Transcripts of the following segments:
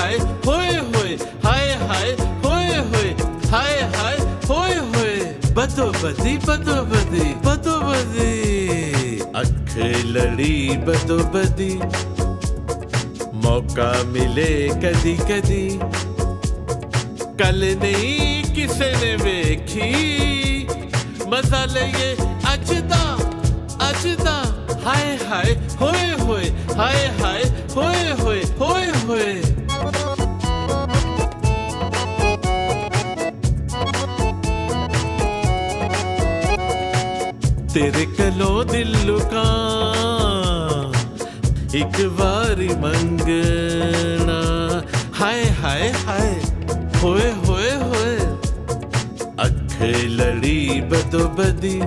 हाय होए होए, हाय हाय होए होए, हाय हाय होए होए। बदो बदी बदो बदी बदो बदी, अख लड़ी बदो बदी, मौका मिले कदी कदी। कल नहीं किसे ने वेखी, मजा लइए अजदा अजदा। हाय हाय होए होए, हाय हाय होए होए, होए होए। तेरे कलो दिल लुका एक बारी मंगना। हाय हाय हाय होए होए होए, अख लड़ी बदो बदी,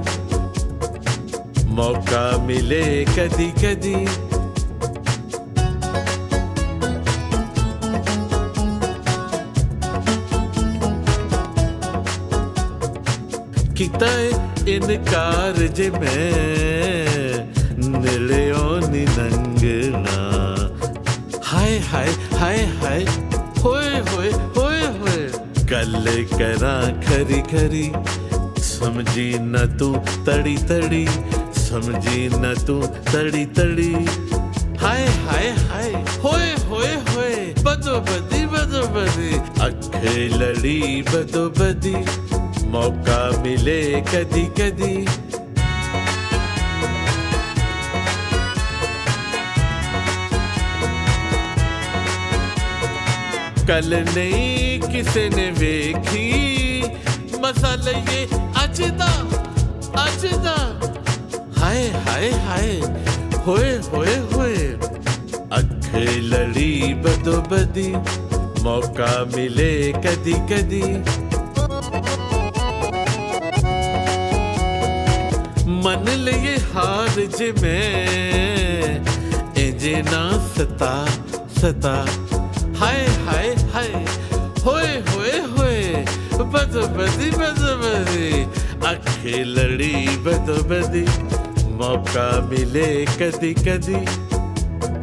मौका मिले कदी कदी। किता इनकार जे मैं निड़ियों नी नंगना। हाय हाय हाय हाय होए होए होए होए, गल करा खरी खरी, समझी न तू तड़ी तड़ी, समझी न तू तड़ी तड़ी। हाय हाय हाय होए होए होए, बदो बदी बदो बदी, अख लड़ी बदो बदी, मौका मिले कदी कदी। कल नहीं किसे ने वेखी, मजा लइए अजदा अजदा। हाय हाय हाय होए होए होए, अख लड़ी बदो बदी, मौका मिले कदी कदी। मन लिए हार जे मैं इंजे ना सता सता। हाय हाय हाय होए होए होए, बदो बदी बदो बदी, अख लड़ी बदो बदी, मौका मिले कदी कदी।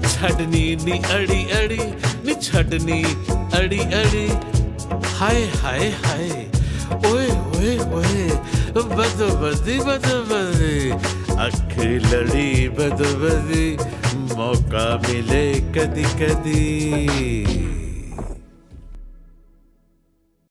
छड़नी नी अड़ी अड़ी नी छड़नी अड़ी अड़ी। हाय हाय हाय ओए ओए ओए, बदो बदी बदो बदी, अख लड़ी बदो बदी, मौका मिले कदी कदी।